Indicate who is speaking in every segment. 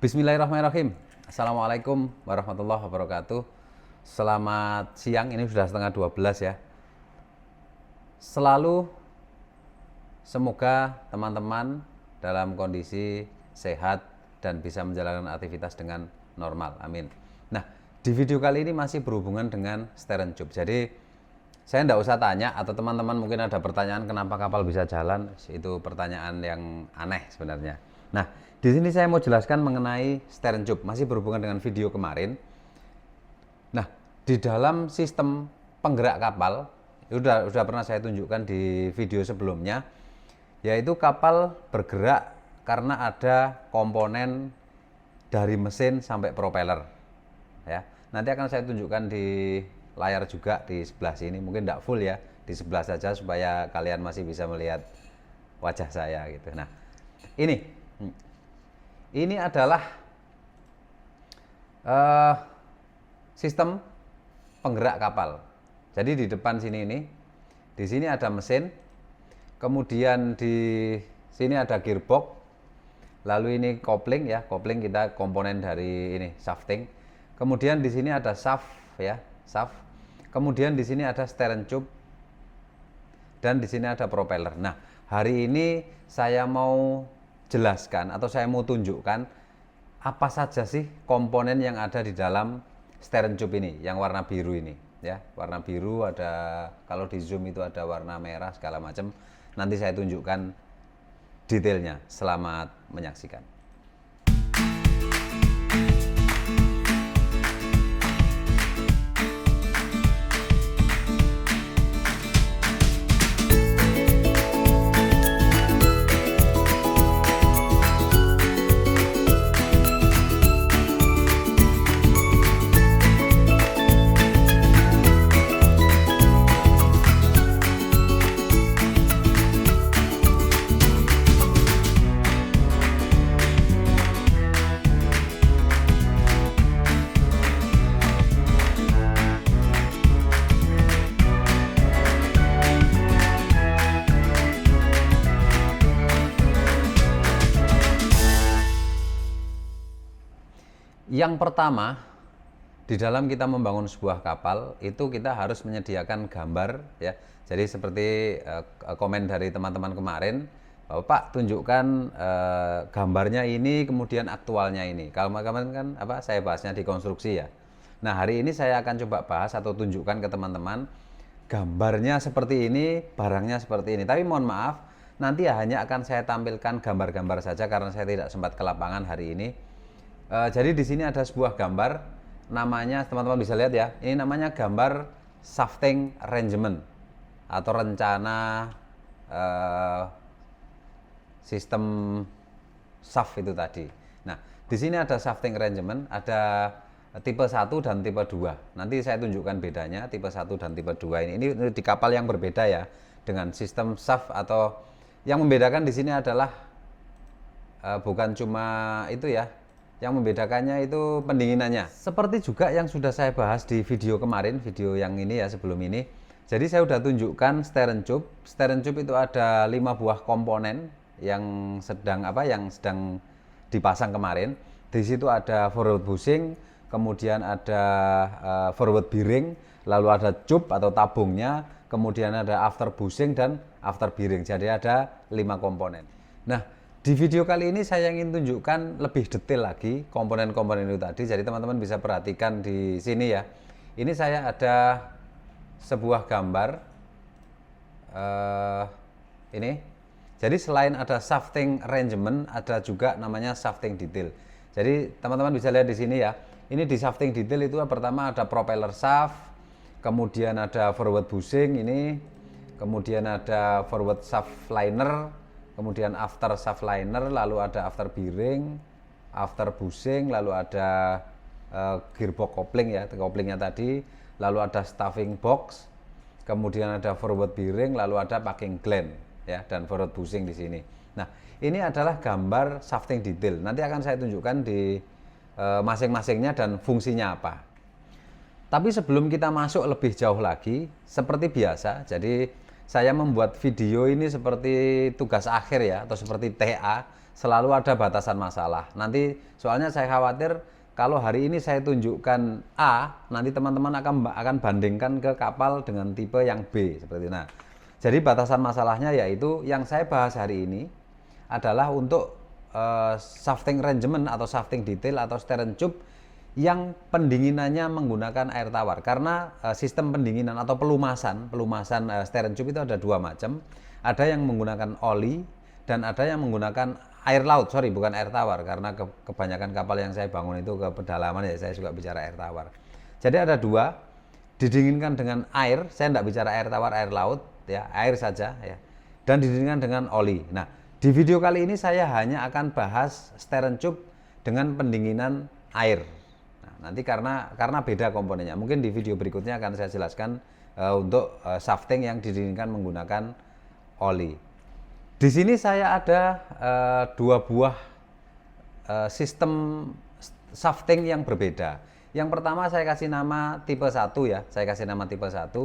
Speaker 1: Bismillahirrahmanirrahim. Assalamualaikum warahmatullahi wabarakatuh. Selamat siang, ini sudah setengah 12 ya. Selalu semoga teman-teman dalam kondisi sehat dan bisa menjalankan aktivitas dengan normal. Amin. Nah, di video kali ini masih berhubungan dengan steering tube. Jadi saya tidak usah tanya, atau teman-teman mungkin ada pertanyaan kenapa kapal bisa jalan. Itu pertanyaan yang aneh sebenarnya. Nah, di sini saya mau jelaskan mengenai steering tube, masih berhubungan dengan video kemarin. Nah, di dalam sistem penggerak kapal, sudah pernah saya tunjukkan di video sebelumnya, yaitu kapal bergerak karena ada komponen dari mesin sampai propeller. Ya, nanti akan saya tunjukkan di layar juga di sebelah sini, mungkin tidak full ya, di sebelah saja supaya kalian masih bisa melihat wajah saya gitu. Nah, ini adalah sistem penggerak kapal. Jadi di depan sini di sini ada mesin, kemudian di sini ada gearbox, lalu ini kopling ya, kopling kita komponen dari ini shafting. Kemudian di sini ada shaft ya, shaft. Kemudian di sini ada steering tube dan di sini ada propeller. Nah, hari ini saya mau jelaskan atau saya mau tunjukkan apa saja sih komponen yang ada di dalam steering tube ini, yang warna biru ini ya. Warna biru ada, kalau di zoom itu ada warna merah segala macam. Nanti saya tunjukkan detailnya. Selamat menyaksikan. Yang pertama, di dalam kita membangun sebuah kapal itu kita harus menyediakan gambar ya. Jadi seperti komen dari teman-teman kemarin, Pak tunjukkan gambarnya ini, kemudian aktualnya ini. Kalau kemarin kan saya bahasnya di konstruksi ya. Nah, hari ini saya akan coba bahas atau tunjukkan ke teman-teman gambarnya seperti ini, barangnya seperti ini. Tapi mohon maaf, nanti hanya akan saya tampilkan gambar-gambar saja karena saya tidak sempat ke lapangan hari ini. Jadi di sini ada sebuah gambar, namanya teman-teman bisa lihat ya. Ini namanya gambar shafting arrangement atau rencana sistem shaft itu tadi. Nah, di sini ada shafting arrangement, ada tipe 1 dan tipe 2. Nanti saya tunjukkan bedanya tipe 1 dan tipe 2 ini. Ini di kapal yang berbeda ya dengan sistem shaft, atau yang membedakan di sini adalah bukan cuma itu ya. Yang membedakannya itu pendinginannya. Seperti juga yang sudah saya bahas di video kemarin, video yang ini ya, sebelum ini. Jadi saya sudah tunjukkan steering tube. Steering tube itu ada 5 buah komponen yang sedang dipasang kemarin. Di situ ada forward bushing, kemudian ada forward bearing, lalu ada tube atau tabungnya, kemudian ada after bushing dan after bearing. Jadi ada 5 komponen. Nah, di video kali ini saya ingin tunjukkan lebih detail lagi komponen-komponen itu tadi. Jadi teman-teman bisa perhatikan di sini ya. Ini saya ada sebuah gambar ini. Jadi selain ada shafting arrangement, ada juga namanya shafting detail. Jadi teman-teman bisa lihat di sini ya. Ini di shafting detail itu pertama ada propeller shaft, kemudian ada forward bushing ini, kemudian ada forward shaft liner, kemudian after shaft liner, lalu ada after bearing, after bushing, lalu ada gearbox kopling ya, koplingnya tadi, lalu ada stuffing box, kemudian ada forward bearing, lalu ada packing gland ya, dan forward bushing di sini. Nah, ini adalah gambar shafting detail. Nanti akan saya tunjukkan di masing-masingnya dan fungsinya apa. Tapi sebelum kita masuk lebih jauh lagi, seperti biasa, jadi saya membuat video ini seperti tugas akhir ya, atau seperti TA. selalu ada batasan masalah. Nanti soalnya saya khawatir kalau hari ini saya tunjukkan A, nanti teman-teman akan bandingkan ke kapal dengan tipe yang B seperti itu. Nah, jadi batasan masalahnya yaitu yang saya bahas hari ini adalah untuk shafting arrangement atau shafting detail atau stern tube yang pendinginannya menggunakan air tawar. Karena sistem pendinginan atau pelumasan stern tube itu ada dua macam. Ada yang menggunakan oli dan ada yang menggunakan air laut, bukan air tawar, karena kebanyakan kapal yang saya bangun itu ke pedalaman ya, saya suka bicara air tawar. Jadi ada dua, didinginkan dengan air, saya tidak bicara air tawar, air laut, ya air saja, ya, dan didinginkan dengan oli. Nah, di video kali ini saya hanya akan bahas stern tube dengan pendinginan air. Nah, nanti karena beda komponennya, mungkin di video berikutnya akan saya jelaskan untuk shafting yang didinginkan menggunakan oli. Di sini saya ada dua buah sistem shafting yang berbeda. Yang pertama saya kasih nama tipe 1 ya, saya kasih nama tipe 1.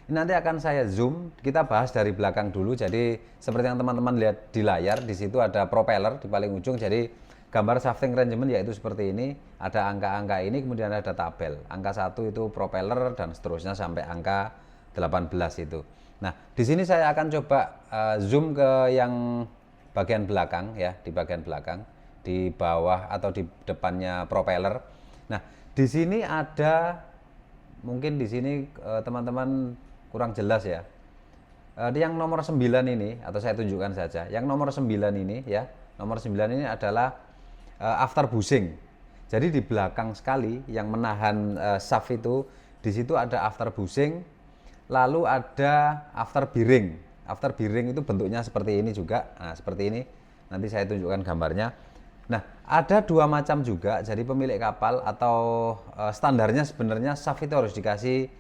Speaker 1: Ini nanti akan saya zoom, kita bahas dari belakang dulu. Jadi seperti yang teman-teman lihat di layar, di situ ada propeller di paling ujung. Jadi gambar shafting arrangement yaitu seperti ini, ada angka-angka ini, kemudian ada tabel. Angka 1 itu propeller dan seterusnya sampai angka 18 itu. Nah, di sini saya akan coba zoom ke yang bagian belakang ya, di bagian belakang, di bawah atau di depannya propeller. Nah, di sini ada, mungkin di sini teman-teman kurang jelas ya. Yang nomor 9 ini, atau saya tunjukkan saja. Yang nomor 9 ini ya, nomor 9 ini adalah after bushing. Jadi di belakang sekali yang menahan shaft itu, di situ ada after bushing. Lalu ada after bearing. After bearing itu bentuknya seperti ini juga. Nah, seperti ini. Nanti saya tunjukkan gambarnya. Nah, ada dua macam juga. Jadi pemilik kapal atau standarnya sebenarnya shaft itu harus dikasih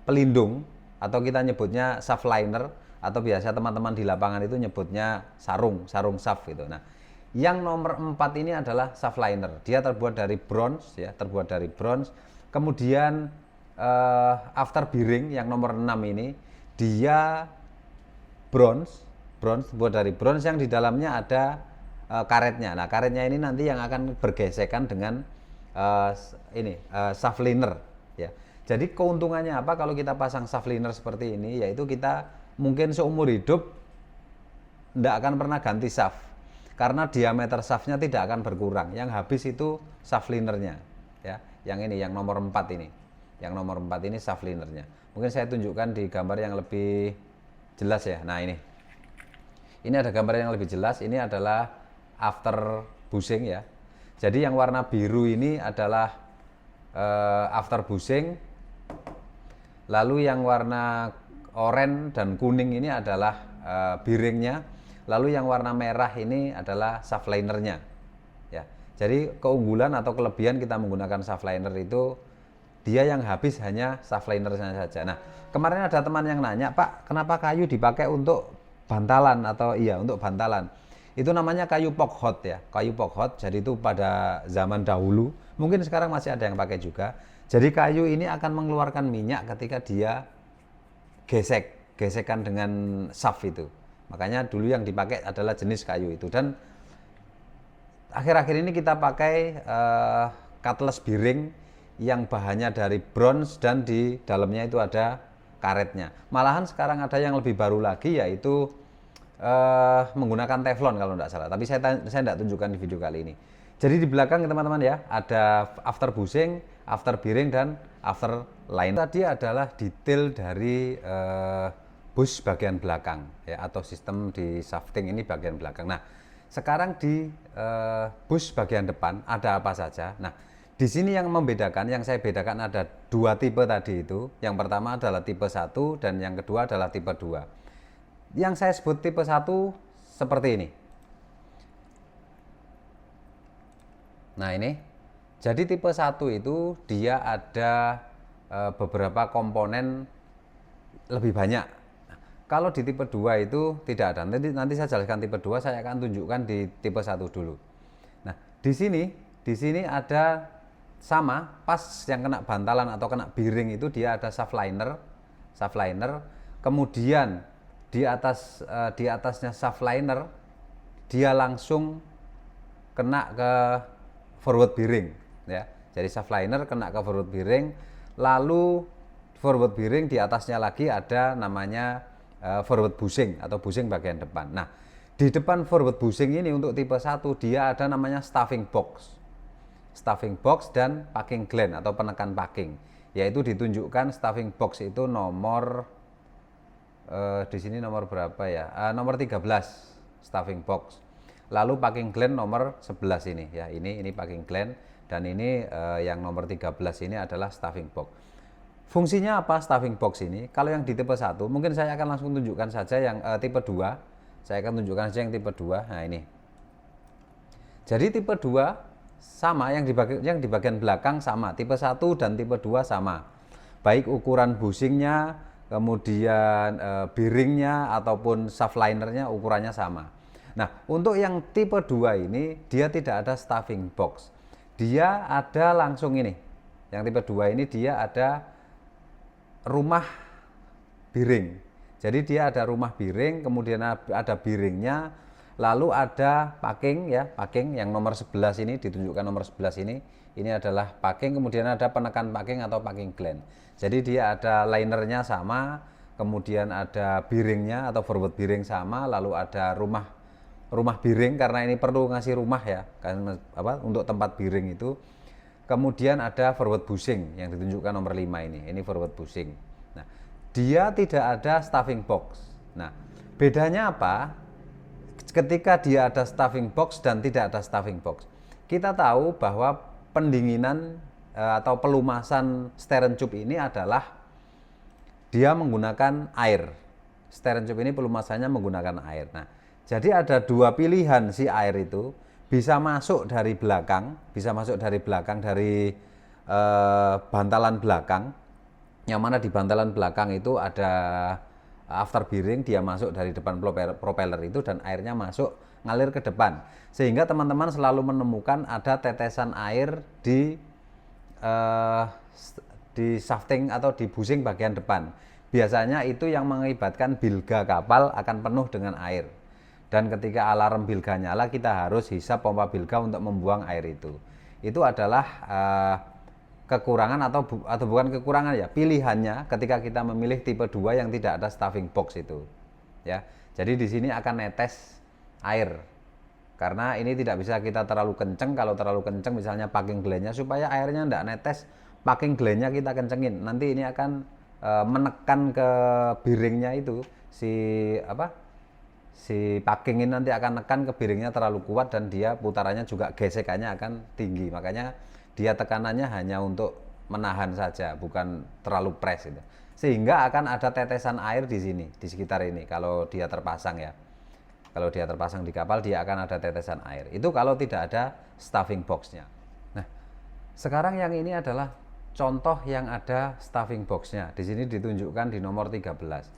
Speaker 1: pelindung atau kita nyebutnya shaft liner, atau biasa teman-teman di lapangan itu nyebutnya sarung shaft gitu. Nah, yang nomor 4 ini adalah shaft liner. Dia terbuat dari bronze ya, terbuat dari bronze. Kemudian after bearing yang nomor 6 ini dia bronze buat dari bronze yang di dalamnya ada karetnya. Nah, karetnya ini nanti yang akan bergesekan dengan shaft liner ya. Jadi keuntungannya apa kalau kita pasang shaft liner seperti ini, yaitu kita mungkin seumur hidup tidak akan pernah ganti shaft karena diameter shaftnya tidak akan berkurang. Yang habis itu shaft linernya ya. Yang ini yang nomor 4 ini. Yang nomor 4 ini shaft linernya. Mungkin saya tunjukkan di gambar yang lebih jelas ya. Nah, ini ada gambar yang lebih jelas. Ini adalah after bushing ya. Jadi yang warna biru ini adalah after bushing. Lalu yang warna oranye dan kuning ini adalah bearingnya. Lalu yang warna merah ini adalah shaft linernya ya. Jadi keunggulan atau kelebihan kita menggunakan shaft liner itu dia yang habis hanya shaft linernya saja. Nah, kemarin ada teman yang nanya, Pak, kenapa kayu dipakai untuk bantalan? Atau iya, untuk bantalan. Itu namanya kayu pokhot ya, kayu pokhot. Jadi itu pada zaman dahulu, mungkin sekarang masih ada yang pakai juga. Jadi kayu ini akan mengeluarkan minyak ketika dia gesekan dengan shaft itu. Makanya dulu yang dipakai adalah jenis kayu itu. Dan akhir-akhir ini kita pakai cutlass bearing yang bahannya dari bronze dan di dalamnya itu ada karetnya. Malahan sekarang ada yang lebih baru lagi, yaitu menggunakan teflon kalau tidak salah. Tapi saya tidak tunjukkan di video kali ini. Jadi di belakang teman-teman ya, ada after bushing, after bearing, dan after liner. Tadi adalah detail dari bush bagian belakang ya, atau sistem di shafting ini bagian belakang. Nah, sekarang di bush bagian depan ada apa saja. Nah, di sini yang membedakan, yang saya bedakan ada dua tipe tadi itu. Yang pertama adalah tipe 1 dan yang kedua adalah tipe 2. Yang saya sebut tipe 1 seperti ini. Nah, ini. Jadi tipe 1 itu dia ada beberapa komponen lebih banyak. Nah, kalau di tipe 2 itu tidak ada. Nanti saya jelaskan tipe 2, saya akan tunjukkan di tipe 1 dulu. Nah, di sini ada sama, pas yang kena bantalan atau kena bearing itu dia ada shaft liner. Kemudian di atasnya shaft liner dia langsung kena ke forward bearing ya. Jadi shaft liner kena ke forward bearing, lalu forward bearing di atasnya lagi ada namanya forward bushing atau bushing bagian depan. Nah, di depan forward bushing ini untuk tipe 1 dia ada namanya stuffing box. Stuffing box dan packing gland atau penekan packing. Yaitu ditunjukkan stuffing box itu nomor di sini nomor berapa ya? Nomor 13 stuffing box. Lalu packing gland nomor 11 ini ya. Ini packing gland dan ini yang nomor 13 ini adalah stuffing box. Fungsinya apa stuffing box ini? Kalau yang di tipe 1 mungkin saya akan langsung tunjukkan saja yang tipe 2. Saya akan tunjukkan saja yang tipe 2. Nah, ini. Jadi tipe 2 sama, yang di bagian belakang sama. Tipe 1 dan tipe 2 sama. Baik ukuran bushingnya, kemudian bearingnya ataupun shaft linernya ukurannya sama. Nah, untuk yang tipe 2 ini dia tidak ada stuffing box. Dia ada langsung ini. Yang tipe 2 ini dia ada rumah bearing. Jadi dia ada rumah bearing, kemudian ada bearingnya, lalu ada packing ya, packing yang nomor 11 ini ditunjukkan nomor 11 ini. Ini adalah packing, kemudian ada penekan packing atau packing gland. Jadi dia ada linernya sama, kemudian ada bearingnya atau forward bearing sama, lalu ada rumah bearing karena ini perlu ngasih rumah ya, karena untuk tempat bearing itu. Kemudian ada forward bushing yang ditunjukkan nomor 5 ini forward bushing. Nah, dia tidak ada stuffing box. Nah, bedanya apa? Ketika dia ada stuffing box dan tidak ada stuffing box. Kita tahu bahwa pendinginan atau pelumasan steering tube ini adalah dia menggunakan air. Steering tube ini pelumasannya menggunakan air. Nah, jadi ada dua pilihan si air itu, bisa masuk dari belakang, dari bantalan belakang, yang mana di bantalan belakang itu ada after bearing, dia masuk dari depan propeller itu dan airnya masuk ngalir ke depan, sehingga teman-teman selalu menemukan ada tetesan air di shafting atau di bushing bagian depan. Biasanya itu yang mengakibatkan bilga kapal akan penuh dengan air. Dan ketika alarm bilga nyala, kita harus hisap pompa bilga untuk membuang air itu. Itu adalah kekurangan atau bukan kekurangan ya, pilihannya ketika kita memilih tipe 2 yang tidak ada stuffing box itu. Ya. Jadi di sini akan netes air. Karena ini tidak bisa kita terlalu kenceng. Kalau terlalu kenceng misalnya packing glandnya, supaya airnya tidak netes, packing glandnya kita kencengin. Nanti ini akan menekan ke bearingnya itu, si packing ini nanti akan nekan ke bearingnya terlalu kuat dan dia putarannya juga gesekannya akan tinggi. Makanya dia tekanannya hanya untuk menahan saja, bukan terlalu press itu. Sehingga akan ada tetesan air di sini, di sekitar ini kalau dia terpasang ya. Kalau dia terpasang di kapal, dia akan ada tetesan air. Itu kalau tidak ada stuffing box-nya. Nah, sekarang yang ini adalah contoh yang ada stuffing box-nya. Di sini ditunjukkan di nomor 13.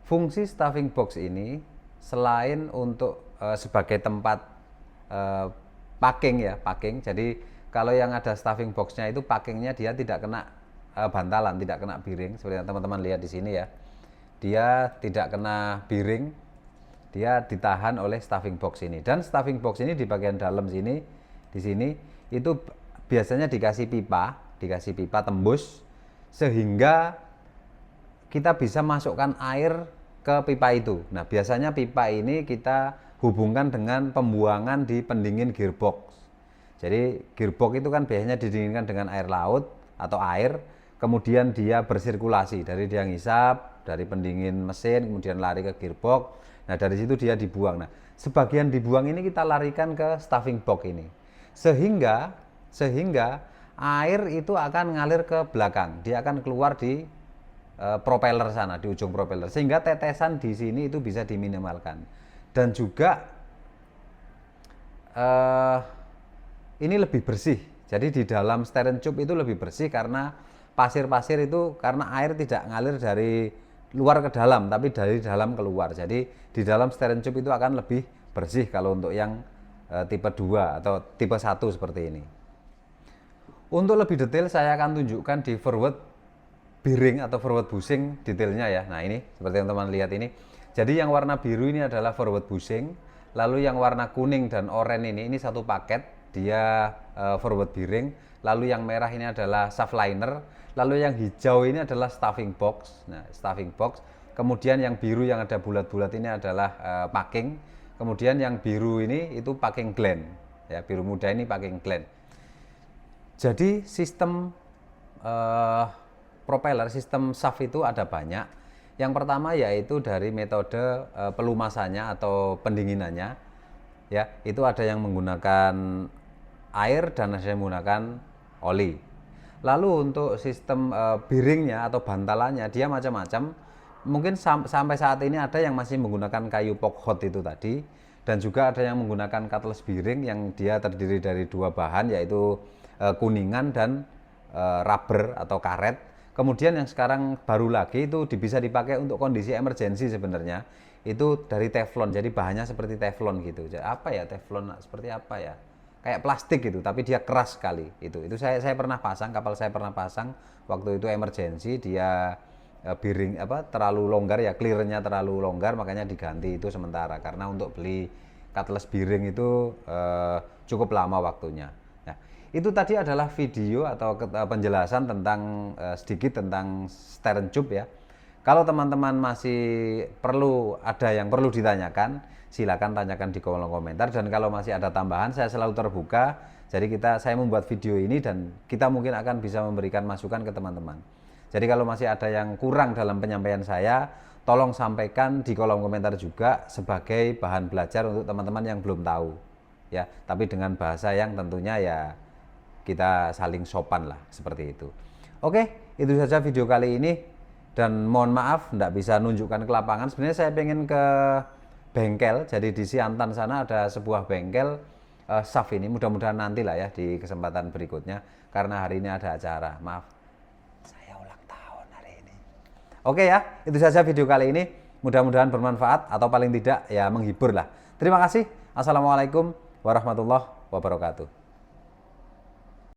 Speaker 1: Fungsi stuffing box ini selain untuk sebagai tempat packing ya, packing. Jadi kalau yang ada stuffing box-nya itu packingnya dia tidak kena bantalan, tidak kena bearing seperti yang teman-teman lihat di sini ya. Dia tidak kena bearing, dia ditahan oleh stuffing box ini. Dan stuffing box ini di bagian dalam sini, di sini itu biasanya dikasih pipa tembus sehingga kita bisa masukkan air ke pipa itu. Nah, biasanya pipa ini kita hubungkan dengan pembuangan di pendingin gearbox. Jadi gearbox itu kan biasanya didinginkan dengan air laut atau air, kemudian dia bersirkulasi dari dia ngisap, dari pendingin mesin, kemudian lari ke gearbox. Nah, dari situ dia dibuang. Nah, sebagian dibuang ini kita larikan ke stuffing box ini. Sehingga air itu akan ngalir ke belakang. Dia akan keluar di propeller sana, di ujung propeller, sehingga tetesan di sini itu bisa diminimalkan. Dan juga ini lebih bersih. Jadi di dalam steering tube itu lebih bersih karena pasir-pasir itu, karena air tidak ngalir dari luar ke dalam, tapi dari dalam keluar. Jadi di dalam steering tube itu akan lebih bersih kalau untuk yang tipe 2 atau tipe 1 seperti ini. Untuk lebih detail saya akan tunjukkan di forward bearing atau forward bushing detailnya ya. Nah, ini seperti yang teman lihat ini. Jadi yang warna biru ini adalah forward bushing, lalu yang warna kuning dan oranye ini satu paket, dia forward bearing, lalu yang merah ini adalah shaft liner, lalu yang hijau ini adalah stuffing box. Nah, stuffing box. Kemudian yang biru yang ada bulat-bulat ini adalah packing. Kemudian yang biru ini itu packing gland. Ya, biru muda ini packing gland. Jadi sistem propeller, sistem shaft itu ada banyak. Yang pertama yaitu dari metode pelumasannya atau pendinginannya. Ya, itu ada yang menggunakan air dan ada yang menggunakan oli. Lalu untuk sistem bearingnya atau bantalannya dia macam-macam. Mungkin sampai saat ini ada yang masih menggunakan kayu pok hot itu tadi, dan juga ada yang menggunakan cutlass bearing yang dia terdiri dari dua bahan, yaitu kuningan dan rubber atau karet. Kemudian yang sekarang baru lagi itu bisa dipakai untuk kondisi emergensi sebenarnya, itu dari teflon. Jadi bahannya seperti teflon gitu. Apa ya teflon, seperti apa ya, kayak plastik gitu, tapi dia keras sekali. Itu saya pernah pasang, kapal saya pernah pasang waktu itu emergensi. Dia bearing terlalu longgar ya, clearnya terlalu longgar, makanya diganti itu sementara, karena untuk beli cutlass bearing itu cukup lama waktunya. Nah, itu tadi adalah video atau penjelasan tentang sedikit tentang stern tube ya. Kalau teman-teman masih ada yang perlu ditanyakan, silakan tanyakan di kolom komentar, dan kalau masih ada tambahan saya selalu terbuka. Jadi saya membuat video ini dan kita mungkin akan bisa memberikan masukan ke teman-teman. Jadi kalau masih ada yang kurang dalam penyampaian saya, tolong sampaikan di kolom komentar juga sebagai bahan belajar untuk teman-teman yang belum tahu. Ya, tapi dengan bahasa yang tentunya ya kita saling sopan lah, seperti itu. Oke, itu saja video kali ini, dan mohon maaf tidak bisa nunjukkan ke lapangan. Sebenarnya saya pengen ke bengkel, jadi di Siantan sana ada sebuah bengkel shaft ini. Mudah-mudahan nanti lah ya di kesempatan berikutnya, karena hari ini ada acara. Maaf, saya ulang tahun hari ini. Oke ya, itu saja video kali ini. Mudah-mudahan bermanfaat atau paling tidak ya menghibur lah. Terima kasih. Assalamualaikum warahmatullahi wabarakatuh.